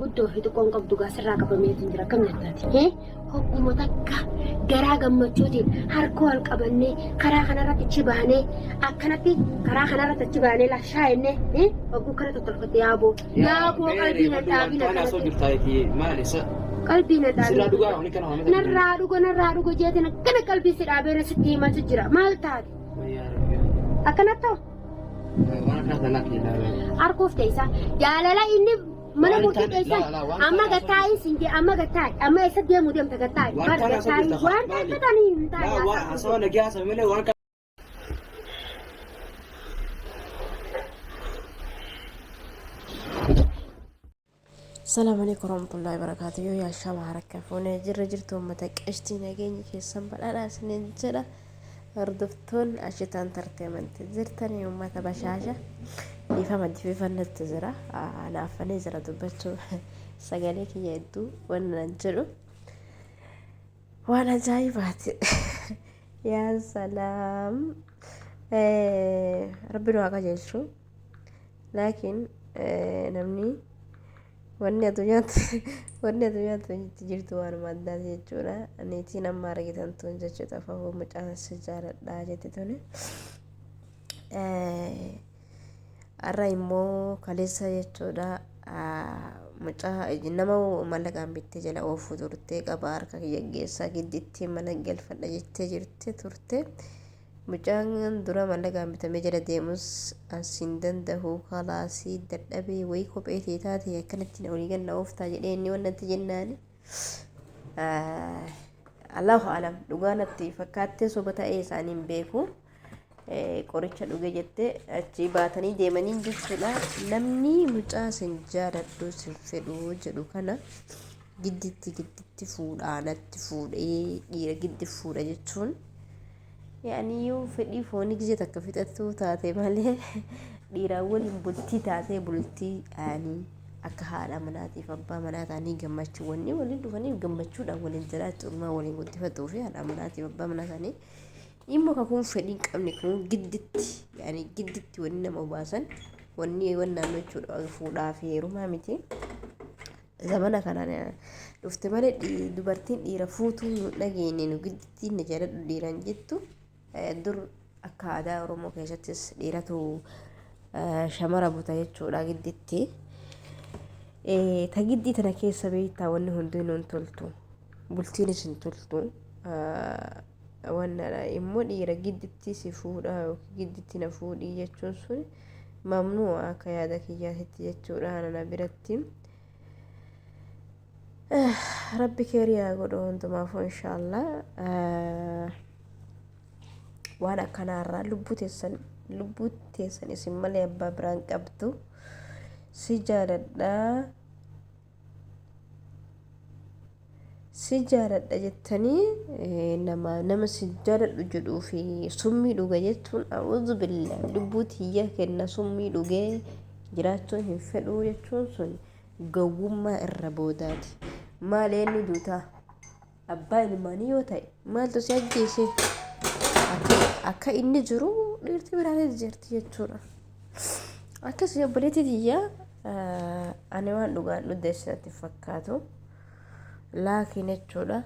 Uddoo fi xiqqoon qabdu gaasirraa qabameetu jira kam jettaati. Hogguma takka garaa gammachuutiin harka wal qabannee karaa kanarratti achi baanee akkanatti karaa kanarratti achi baanee lashaa'ennee hogguu kana tottolfatte yaaboo. Yaaboo qalbii na dhaabina kanatti. Qalbii na dhaabina. Narraa dhuga jeetiin akkana qalbii si dhaabee sitti himatu jira. Maal taate? Akkanatti ta'u? Harkuuf teessaa jaalala inni mana murtii teessaa amma gattaayi sinjee amma gattaayi amma eessa deemuu deemta gattaayi bara gattaayi waan taasifatanii hin taane. السلام عليكم ورحمة الله وبركاته. يا شباب حركة فونا جرتهم متكشتي نجيني كيسان بلا سنين جرا ردفتون عشتان ترتمنت زرتني يوم ما تبشاشة يفهم في فن التزرع أنا أفني زرا دبتو سجلك يدو وانا نجرو وانا جايبات يا سلام ربنا واقع جيشو لكن نمني wanni addunyaatti jirtu waanuma addaati jechuudha. Niitiin amma argitan tun jechuudha fafoo mucaan si jaaladhaa jette tuni. Har'a immoo kaleessa jechuudha mucaa nama mallaqaan bittee jala oofuu turtee qaba harka kiyaggeessaa gidditti mana galfadha jettee jirte turte. Mucaan dura mallaqaan bitamee jala deemus asiin danda'u kalaasii dadhabee wayii kophee taate akkanatti olii ganna ooftaa jedhee inni wannatti jennaani. Allahu alam dhugaa natti fakkaattee soba ta'ee isaaniin beeku. Qoricha dhuge jettee achi baatanii deemanii jechuudha. Namni mucaa sin jaaladhu sin fedhu jedhu kana gidditti fuudhaa natti fuudhee dhiira giddi fuudha jechuun. يعني يو فدي فوني جزء تكفتو تاتي ماله ديراول بولتي تاتي بولتي يعني أكهال مناتي فبا مناتاني جمعت وني ولين دفني جمعت شو أولين زرات ما ولين قلت فتوفي على مناتي فبا مناتاني يمو كون فدي كم نكون جدت يعني جدت وننا مباسن وني وننا نشود فودا في روما متي زمانا كان أنا شفت ماله دبرتين يرفوتو لقيني نجدتي نجارة ديران جتو dur akka aadaa oromoo keessattis dhiiratu shamara buta jechuudha gidditti. Ta giddii tana keessa beektaa wanni hundinuu hin toltu bultiinis hin toltu. Wanna immoo dhiira gidditti si fuudha gidditti na fuudhii jechuun sun mamnuu akka yaada kiyyaatitti jechuudha nana biratti. Rabbi keeriyaa godhu hundumaafuu inshaallah. waan akkanarraa lubbuu teessan isin malee abbaa biraan qabdu si jaaladha jettanii nama si jaaladhu jedhuu fi summii dhuga jechuun a'uudhu billahi lubbuu tiyya kenna summii dhugee jiraachuun hin fedhuu jechuun sun gowwummaa irra boodaati. Maal eenyu duutaa abbaa ilmaanii yoo ta'e maaltu si ajjeese? Akka inni jiru dhiirti biraanis jirti jechuudha. Akkasii obboleettii tiyyaa ani waan dhugaan dhuddeessinatti fakkaatu laakiin jechuudha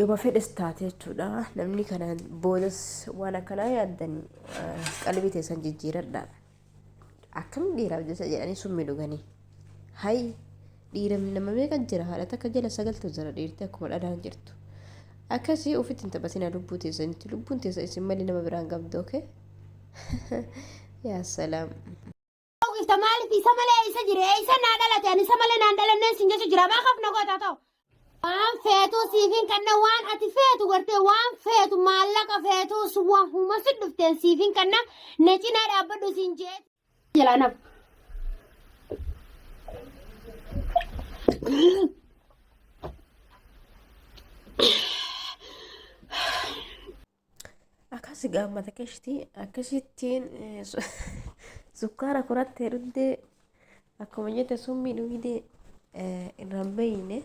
yooma fedhes taate jechuudha namni kanaan boodas waan akkanaa yaaddan qalbii teessan jijjiiradha. Akkam dhiiraaf jecha jedhanii summii dhuganii hay dhiira nama meeqa jira haadha takka jala sagaltu jira dhiirti akkuma dhadhaan jirtu. Akkasii ofitti hin taphatina lubbuu teessanitti lubbuun teessa isin malee nama biraan qabdu okay? Yaa salaam. Isa maaliif isa malee isa jire isa naa dhalate ani isa malee naan dhalanneen sin jechu jira maa kaf nagoota ta'u. Waan feetuu siifin kanna waan ati feetu gartee waan feetu maallaqa feetuu waan huma si dhufteen siifin kanna na cinaa dhaabbadhu siin jee. Jalaanaaf. Akkasi gaammata keessatti akkasittiin sukkaara korattee dhuddee akkuma jette summii dhugdee irraan bayine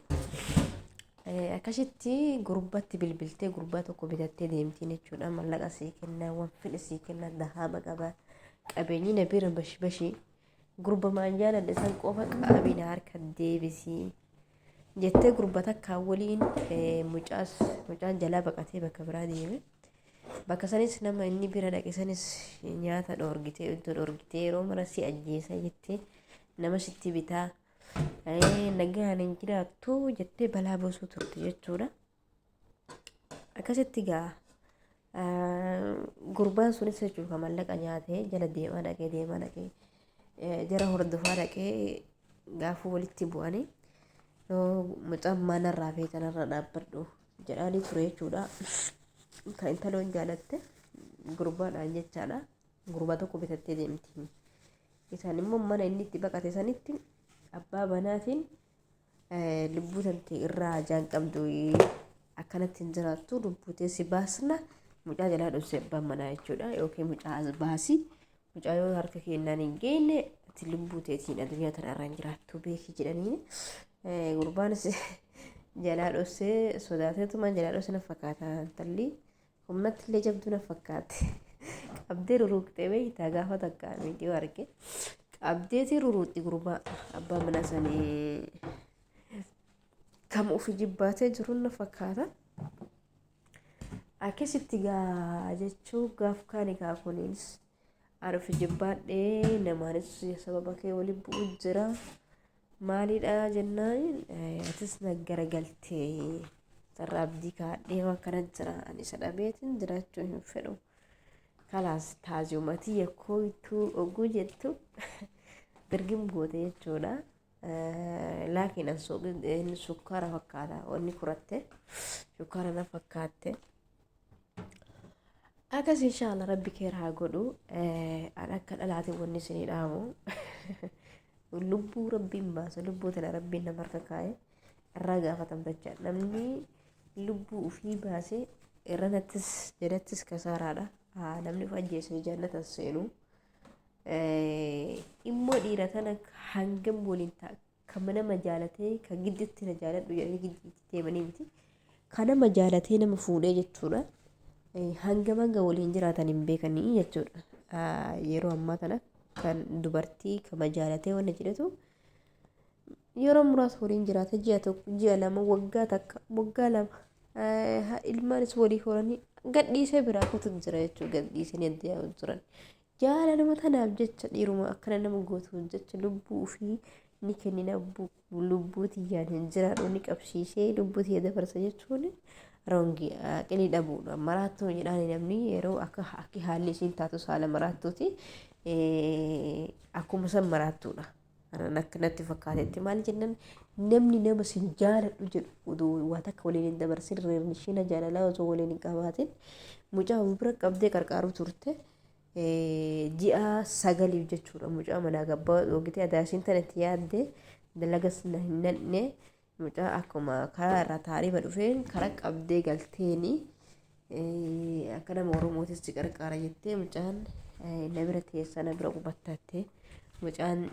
akkasitti gurbatti bilbiltee gurbaa tokko bitattee deemtiin jechuudha. Mallaqa sii kennaa waan fedhe sii kennaa dahaaba qaba qabeenyi na bira bashi gurba maan jaaladhe san qofa qaabina harka deebisii jettee gurba takkaa waliin mucaan jalaa baqatee bakka biraa deeme bakka sanis nama inni bira dhaqe sanis nyaata dhoorgitee iddoo dhoorgitee yeroo mara si ajjeesa jettee nama sitti bitaa nagaan hin jiraattu jettee balaa buusuu turte jechuudha. Akkasitti gaa gurbaan sunis jechuudha mallaqa nyaatee jala deemaa dhaqee jara hordofaa dhaqee gaafuu walitti bu'anii mucaan manarraa fi kanarra dhaabbadhu jedhaanii ture jechuudha. Kan intaloon jaalatte gurbaadhaan jechaadha. Gurbaa tokko bitattee deemti. Isaan immoo mana inni itti baqate sanitti abbaa banaatiin lubbuu tantee irraa jaan qabdu akkanatti hin jiraattu lubbuu teessi baasna mucaa jalaa dhobse abbaan manaa jechuudha. Yookiin mucaa as baasii mucaa yoo harka kennaan hin geenne ati lubbuu teetiin addunyaa tanarra hin jiraattu beeki jedhanii gurbaanis jalaa dhobsee sodaateetuma jalaa dhobse na fakkaata talli humnatti illee jabduu na fakkaate qabdee ruruuqxee beektaa gaafa takka viidiyoo arge qabdeetii ruruuxi gurbaa abbaa mana sanii kam ofi jibbaatee jiru na fakkaata. Akkasitti gaa jechuu gaaf kaani kaa kunis aan ofi jibbaadhee namaanis sababa kee waliin bu'u jira maalidha jennaan atis na garagaltee sarara abdii kaadhee waan kana jira ani isa dhabeetiin jiraachuu hin fedhu kalaas taasiumatii yakkoo ittuu oguu jettu dirgim goote jechuudha. Laakiin an sukkaara fakkaata wanni kuratte sukkaara na fakkaatte akkas inshaalla rabbi keera haa godhu an akka dhalaate wanni isinii dhaamu lubbuu rabbiin baasa lubbuu tana rabbiin nama harka kaa'e irraa gaafatamtacha namni lubbuu ufii baase irranattis jedhattis kasaaraadha. Namni uf ajjeese jannata seenu immoo dhiira tana hangam waliin ta'a kan nama jaalatee kan gidduutti na jaaladhu jedhanii gidduutti deemanii miti kan nama jaalatee nama fuudhee jechuudha. Hanga waliin jiraatan hin beekanii jechuudha. Yeroo ammaa kana kan dubartii kama jaalatee wanna jedhatu yeroo muraasa waliin jiraata ji'a tokko ji'a lama waggaa lama ilmaanis walii horanii gadhiisee biraa kutu jira jechuudha. Gadhiisanii adda yaa'u jiran jaalalama tanaaf jecha dhiiruma akkana nama gootuuf jecha lubbuu fi ni kennina lubbuu tiyyaan hin jiraadhu ni qabsiisee lubbuu tiyya dabarsa jechuun rongi qilii dhabuudha. Maraattuu jedhaan namni yeroo akka haalli isiin taatu saala maraattuuti akkuma san maraattuudha. Akkanatti fakkaatetti maal jennan namni nama sin jaaladhu jedhu waan akka waliin hin dabarsin reernishiina jaalalaa osoo waliin hin qabaatin mucaa bira qabdee qarqaaru turte ji'a 9 jechuudha. Mucaa manaa gabbaa dhogitee adaasiin tanatti yaadde dalagas hin nanne mucaa akkuma karaa irraa taarifa dhufeen karaa qabdee galteeni akka nama oromootis qarqaara jettee mucaan na bira teessa na bira qubattatte mucaan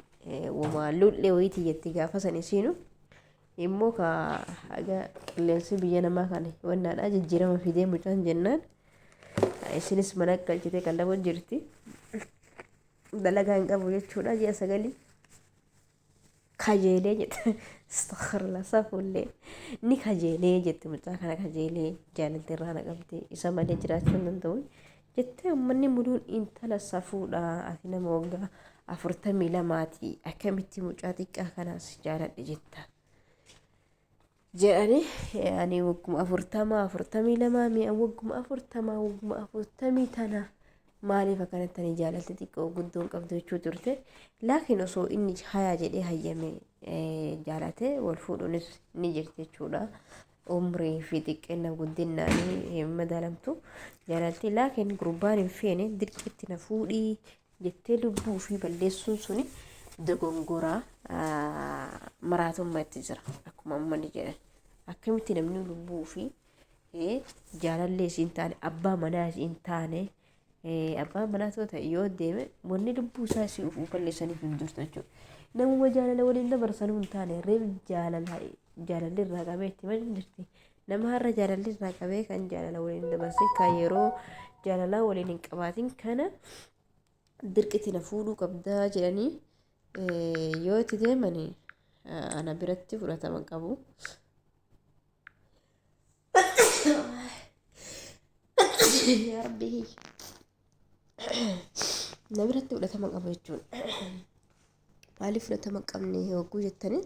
wamaa lullee wayitii jetti gaafa san isiinu immoo ka haga qilleensi biyya namaa kana wannaadha jijjiirama fidee mucaan jennaan isinis mana galchitee qallaban jirti dalagaa hin qabu jechuudha. Ji'a 9 kajeelee jette astaghfirullah safuullee ni kajeelee jette mucaa kana kajeelee jaalalti irraa na qabde isa malee jiraachuu hin danda'u jettee uummanni muluun intala safuudha ati nama waggaa 42 akkamitti mucaa xiqqaa kanaas jaaladhe jetta jedhani ani wagguma 42 mi'a wagguma 40 tana maaliif akkanatti ani jaalalti xiqqoo guddoon qabdu jechuu turte. Laakiin osoo inni hayaa jedhee hayyame jaalate wal fuudhuunis ni jirti jechuudha. Umrii fi xiqqeenna guddinnaanii hin madaalamtu jaalalti. Laakiin gurbaan hin feene dirqitti na fuudhii jettee lubbuu fi balleessuun suni dogongoraa maraatummaa itti jira akkuma uummanni jedhan. Akkamitti namni lubbuu fi jaalallee isiin taane abbaa manaa isiin taane abbaan manaa ta'e yoo deeme wanni lubbuu isaa isii ufuu balleessaniif hin jirtu jechuudha. Namuma jaalala waliin dabarsanuu hin taane reef jaalalli irraa qabee itti malee jirti. Nama har'a jaalalli irraa qabee kan jaalala waliin dabarsin kan yeroo jaalalaa waliin hin qabaatin kana dirqitti na fuudhuu qabdaa jedhanii yoo itti deemanii ana biratti fudhatama qabu. Yaa Rabbi, na biratti fudhatama qabu jechuudha. Maaliif fudhatama qabne hogguu jettanii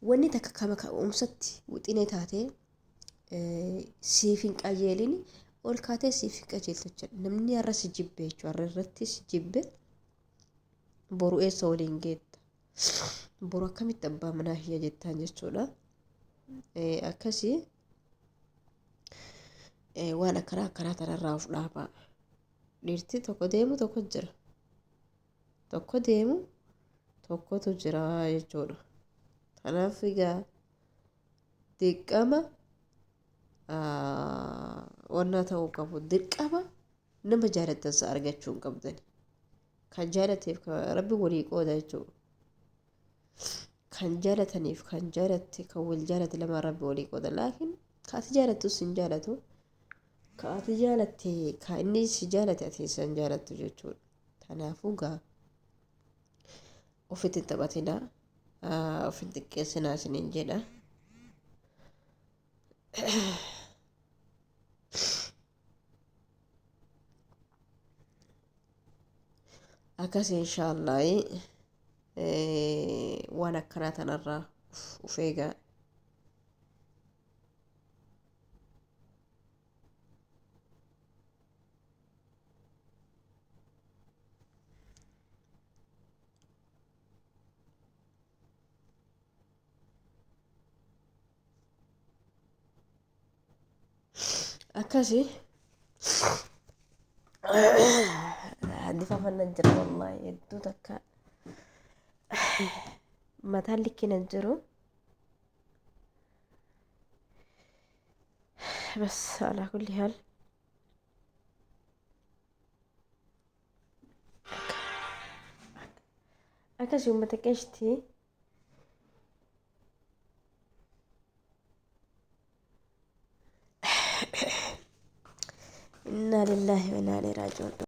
wanni takka kama ka'umsatti wixinee taatee siif hin qajeelin ol kaatee siif hin qajeeltu jechuudha. Namni har'a si jibbe jechuudha. Har'a irratti si jibbe boru eessa waliin geetta? Boru akkamitti abbaa manaa hiyya jettaan jechuudha. Akkasii waan akkanaa tanarraa of dhaabaa. Dhiirti tokko deemu tokko jira. Tokko deemu tokkotu jira jechuudha. Kanaaf egaa dirqama wannaa ta'uu qabu. Dirqama nama jaalattansa argachuu hin qabdani. Kan jaalateef rabbi walii qooda jechuudha. Kan jaalataniif kan jaalatte kan wal jaalate lama rabbi walii qooda. Laakiin kaati jaalattus hin jaalatu. Kaati jaalatte kan inni si jaalate ati san jaalattu jechuudha. Kanaafuu gaa ofitti taphatinaa. Ofitti xiqqeessinaa isiniin jedha. Akkas inshaallah waan akkanaa tanarraa uf eegaa. Akkasi hadifafanna jira wallahi hedduu takka mataan likkina jiru. Bas ala kulli haal akkasi uummata qeeshtii inna lillahi wa inna ilaihi raaji'uun.